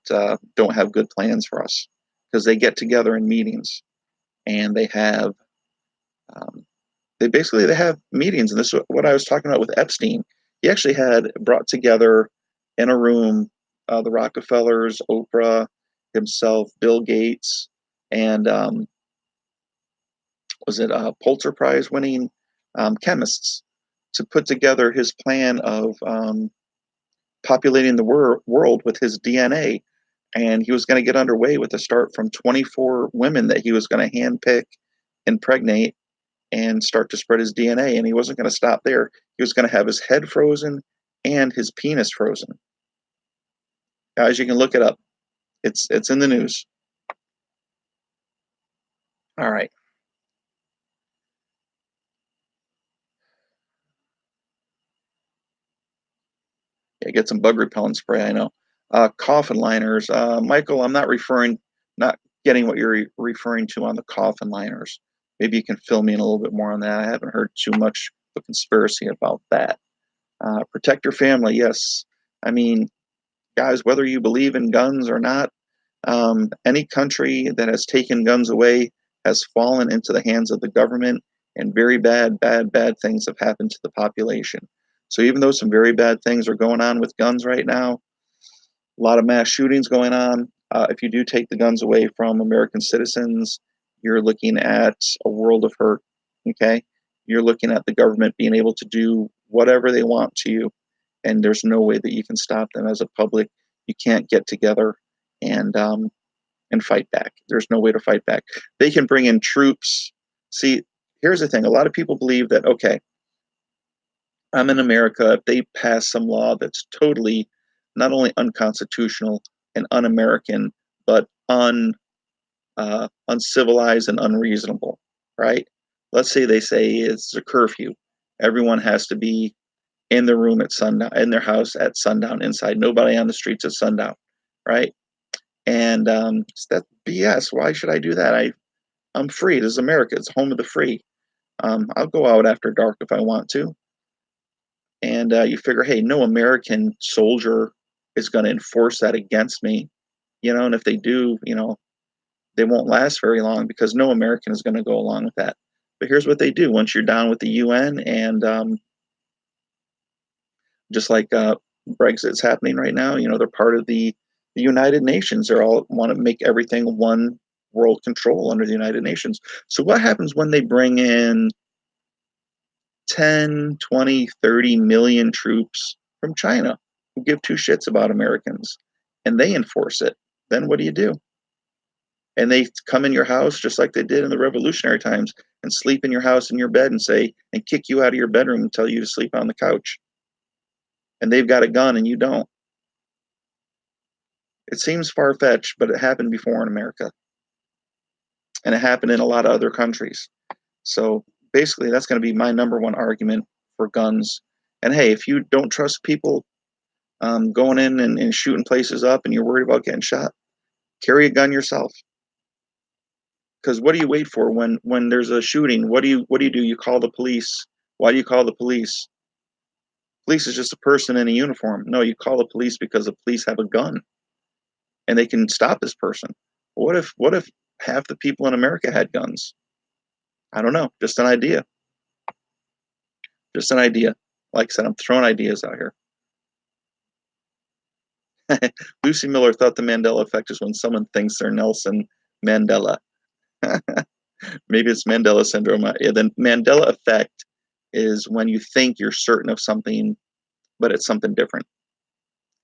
don't have good plans for us because they get together in meetings and um, they have meetings. And this is what I was talking about with Epstein. He actually had brought together in a room the Rockefellers, Oprah, himself, Bill Gates, and was it Pulitzer Prize winning chemists to put together his plan of populating the world with his DNA. And he was going to get underway with a start from 24 women that he was going to handpick, impregnate, and start to spread his DNA. And he wasn't going to stop there. He was going to have his head frozen and his penis frozen. Guys, you can look it up. It's in the news. All right. Yeah, get some bug repellent spray. I know. Coffin liners. Michael, I'm not getting what you're referring to on the coffin liners. Maybe you can fill me in a little bit more on that. I haven't heard too much of a conspiracy about that. Protect your family. Yes. I mean, guys, whether you believe in guns or not, any country that has taken guns away has fallen into the hands of the government, and very bad things have happened to the population. So even though some very bad things are going on with guns right now, a lot of mass shootings going on. If you do take the guns away from American citizens, you're looking at a world of hurt. Okay, you're looking at the government being able to do whatever they want to you, and there's no way that you can stop them as a public. You can't get together and fight back. There's no way to fight back. They can bring in troops. See, here's the thing: a lot of people believe that okay, I'm in America. If they pass some law that's totally not only unconstitutional and un-American, but uncivilized and unreasonable, right? Let's say they say it's a curfew. Everyone has to be in the room at sundown, in their house at sundown, inside. Nobody on the streets at sundown, right? And that's BS. Why should I do that? I'm free. This is America. It's home of the free. I'll go out after dark if I want to. And you figure, hey, no American soldier is going to enforce that against me, and if they do, they won't last very long because no American is going to go along with that. But here's what they do: once you're down with the UN, and just like Brexit's happening right now, they're part of the United Nations. They all want to make everything one world control under the United Nations. So what happens when they bring in 10, 20, 30 million troops from China who give two shits about Americans and they enforce it? Then what do you do? And they come in your house just like they did in the revolutionary times and sleep in your house in your bed and kick you out of your bedroom and tell you to sleep on the couch. And they've got a gun and you don't. It seems far-fetched, but it happened before in America. And it happened in a lot of other countries. So basically, that's going to be my number one argument for guns. And hey, if you don't trust people going in and shooting places up and you're worried about getting shot, carry a gun yourself. Because what do you wait for when there's a shooting? What do you do? You call the police. Why do you call the police? Police is just a person in a uniform. No, you call the police because the police have a gun and they can stop this person. What if half the people in America had guns? I don't know. Just an idea. Just an idea. Like I said, I'm throwing ideas out here. Lucy Miller thought the Mandela effect is when someone thinks they're Nelson Mandela. Maybe it's Mandela syndrome. Yeah, the Mandela effect is when you think you're certain of something, but it's something different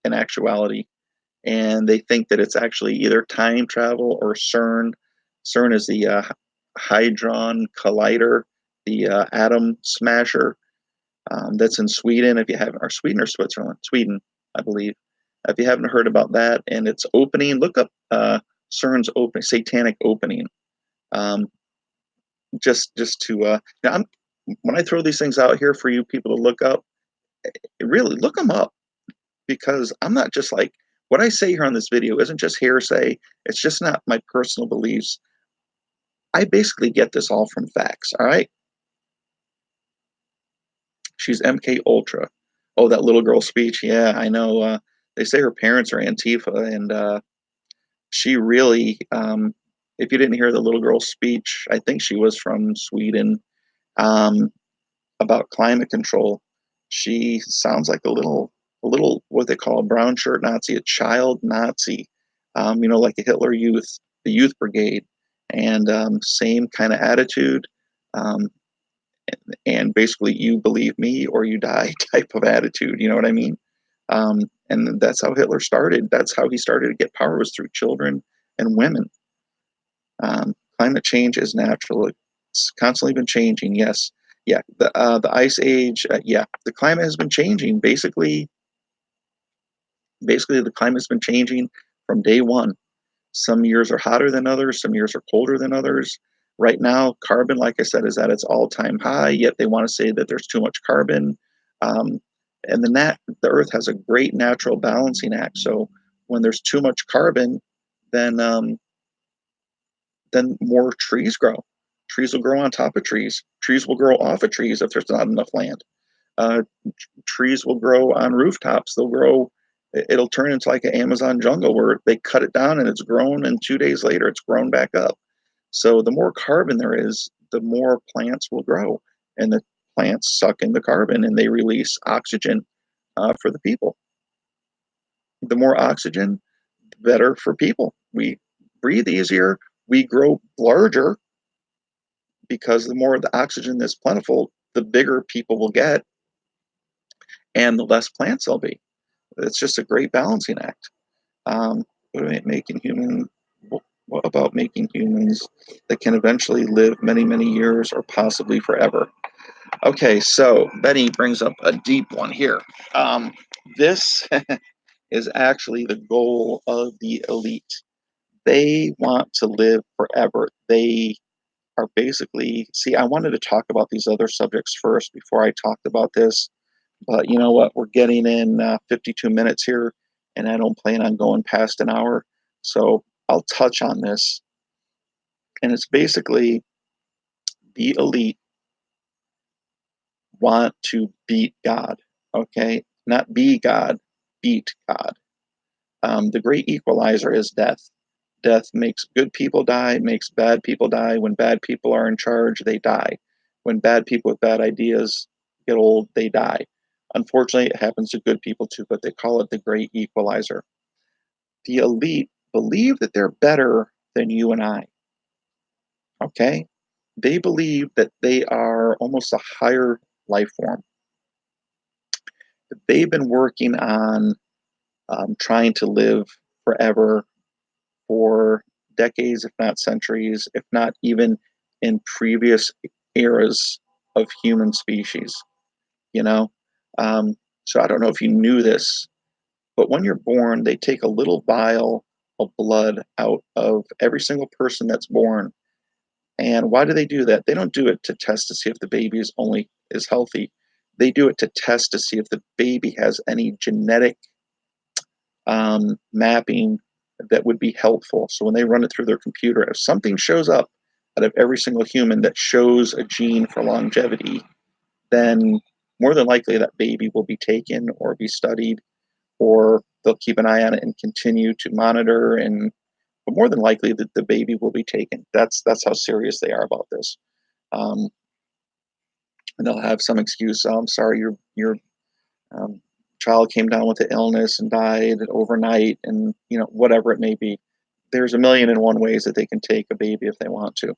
in actuality. And they think that it's actually either time travel or CERN. CERN is the Hadron Collider, the atom smasher that's in Sweden. If you haven't, or Sweden or Switzerland, Sweden, I believe. If you haven't heard about that and its opening, look up CERN's opening, satanic opening. Um, just to now, when I throw these things out here for you people to look up, really look them up because I'm not just like What I say here on this video isn't just hearsay, it's just not my personal beliefs. I basically get this all from facts, all right? She's MK Ultra. Oh, that little girl speech. Yeah, I know. They say her parents are Antifa, and she really, if you didn't hear the little girl speech, I think she was from Sweden, um, about climate control. She sounds like a little what they call a brown shirt Nazi, a child Nazi, like a Hitler Youth, the Youth Brigade, and same kind of attitude. Um, and basically you believe me or you die type of attitude, you know what I mean? And that's how Hitler started. That's how he started to get power, was through children and women. Climate change is natural. It's constantly been changing. Yes, yeah. The ice age. Yeah, the climate has been changing. Basically, the climate has been changing from day one. Some years are hotter than others, some years are colder than others. Right now, carbon, like I said, is at its all-time high, yet they want to say that there's too much carbon. Um, and the Earth has a great natural balancing act. So when there's too much carbon, then more trees grow. Trees will grow on top of trees. Trees will grow off of trees if there's not enough land. Uh, Trees will grow on rooftops. They'll grow. It'll turn into like an Amazon jungle where they cut it down and it's grown, and 2 days later it's grown back up. So the more carbon there is, the more plants will grow, and the plants suck in the carbon and they release oxygen for the people. The more oxygen, the better for people. We breathe easier. We grow larger because the more of the oxygen that's plentiful, the bigger people will get, and the less plants there'll be. It's just a great balancing act. What about making human? What about making humans that can eventually live many, many years or possibly forever? Okay, so Betty brings up a deep one here. This is actually the goal of the elite. They want to live forever. They are basically, see, I wanted to talk about these other subjects first before I talked about this, but you know what? We're getting in 52 minutes here, and I don't plan on going past an hour. So I'll touch on this. And it's basically the elite want to beat God, okay? Not be God, beat God. The great equalizer is death. Death makes good people die, makes bad people die. When bad people are in charge, they die. When bad people with bad ideas get old, they die. Unfortunately, it happens to good people too, but they call it the great equalizer. The elite believe that they're better than you and I, okay? They believe that they are almost a higher life form. They've been working on trying to live forever for decades, if not centuries, if not even in previous eras of human species, you know? Um, so I don't know if you knew this, but when you're born, they take a little vial of blood out of every single person that's born. And why do they do that? They don't do it to test to see if the baby is healthy. They do it to test to see if the baby has any genetic mapping that would be helpful. So when they run it through their computer, if something shows up out of every single human that shows a gene for longevity, then more than likely that baby will be taken or be studied, or they'll keep an eye on it and continue to monitor. And but more than likely that the baby will be taken. That's how serious they are about this. Um, and they'll have some excuse. Oh, I'm sorry, your um, child came down with the illness and died overnight, and whatever it may be. There's a million and one ways that they can take a baby if they want to.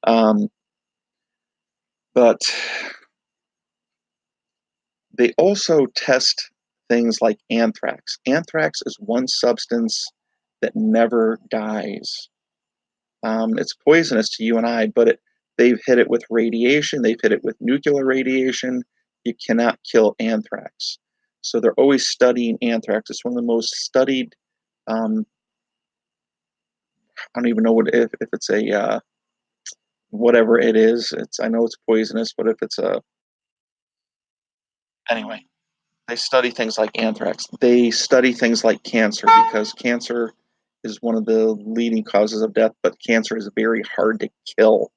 Um, but they also test things like anthrax. Anthrax is one substance that never dies. It's poisonous to you and I, but they've hit it with radiation, they've hit it with nuclear radiation. You cannot kill anthrax. So they're always studying anthrax. It's one of the most studied. I don't even know if it's a whatever it is. I know it's poisonous, but if it's a anyway. They study things like anthrax. They study things like cancer because cancer is one of the leading causes of death, but cancer is very hard to kill.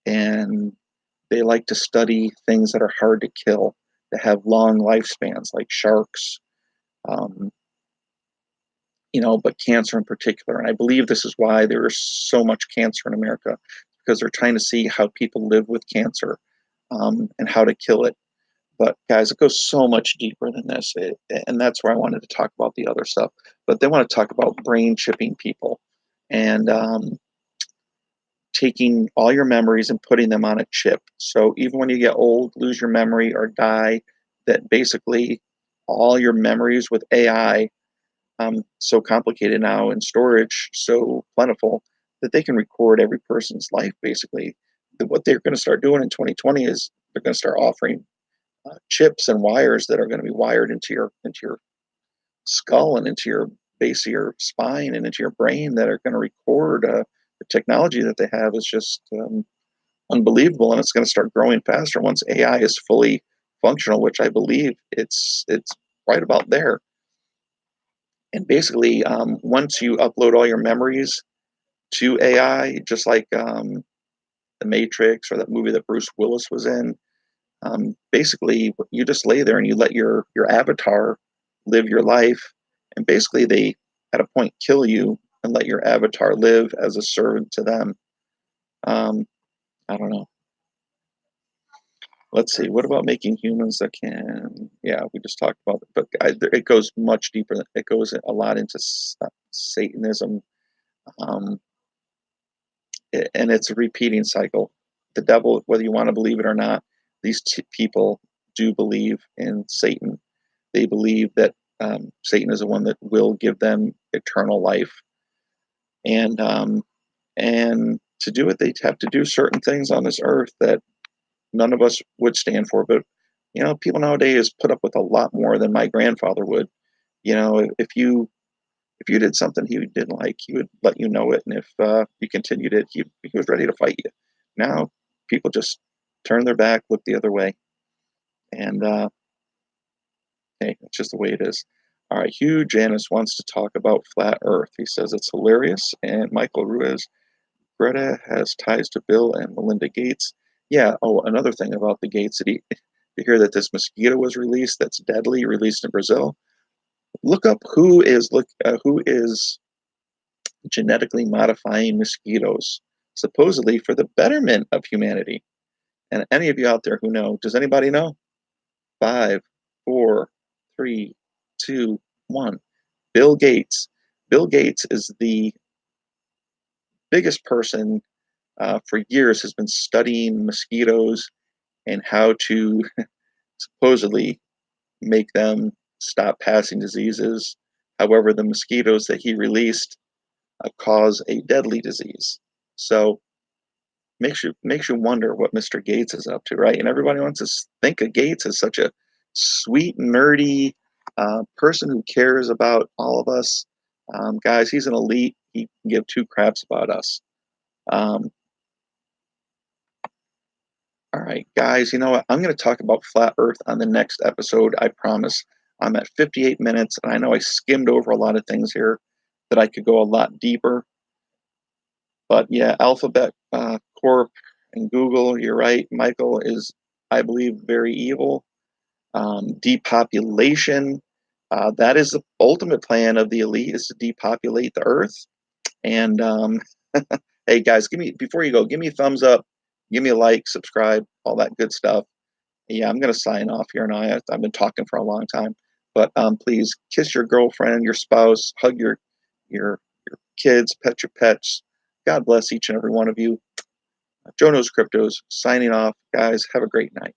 And they like to study things that are hard to kill, that have long lifespans, like sharks, um, but cancer in particular. And I believe this is why there is so much cancer in America, because they're trying to see how people live with cancer, and how to kill it. But guys, it goes so much deeper than this, and that's where I wanted to talk about the other stuff. But they want to talk about brain chipping people, and taking all your memories and putting them on a chip. So even when you get old, lose your memory, or die, that basically all your memories with AI, so complicated now, and storage so plentiful, that they can record every person's life basically. What they're going to start doing in 2020 is they're going to start offering chips and wires that are going to be wired into your skull and into your base of your spine and into your brain, that are going to record. The technology that they have is just unbelievable, and it's going to start growing faster once AI is fully functional, which I believe it's right about there. And basically, once you upload all your memories to AI, just like the Matrix or that movie that Bruce Willis was in, basically you just lay there and you let your avatar live your life, and basically they at a point kill you and let your avatar live as a servant to them. um, I don't know. Let's see, what about making humans that can, yeah, we just talked about it, but it goes much deeper. It goes a lot into Satanism, um, and it's a repeating cycle. The devil, whether you want to believe it or not, these people do believe in Satan. They believe that Satan is the one that will give them eternal life, and to do it, they have to do certain things on this earth that none of us would stand for. But people nowadays put up with a lot more than my grandfather would. If you did something he didn't like, he would let you know it, and if you continued it, he was ready to fight you. Now people just turn their back, look the other way, and hey, it's just the way it is. All right, Hugh Janis wants to talk about flat Earth. He says it's hilarious. And Michael Ruiz, Greta has ties to Bill and Melinda Gates. Yeah. Oh, another thing about the Gates, did you hear that this mosquito was released? That's deadly, released in Brazil. Look up who is genetically modifying mosquitoes, supposedly for the betterment of humanity. And any of you out there who know, does anybody know? Five, four, three, two, one. Bill Gates. Bill Gates is the biggest person, for years, has been studying mosquitoes and how to supposedly make them stop passing diseases. However, the mosquitoes that he released cause a deadly disease. So makes you wonder what Mr. Gates is up to, right? And everybody wants to think of Gates as such a sweet, nerdy person who cares about all of us. Guys, he's an elite. He can give two craps about us. Um, all right, guys, you know what? I'm going to talk about flat Earth on the next episode. I promise. I'm at 58 minutes, and I know I skimmed over a lot of things here that I could go a lot deeper. But yeah, Alphabet Corp and Google, you're right. Michael is, I believe, very evil. Depopulation. That is the ultimate plan of the elite, is to depopulate the earth. And hey, guys, before you go, give me a thumbs up, give me a like, subscribe, all that good stuff. Yeah, I'm gonna sign off here now. I've been talking for a long time, but please kiss your girlfriend, your spouse, hug your kids, pet your pets. God bless each and every one of you. Joe Knows Cryptos signing off. Guys, have a great night.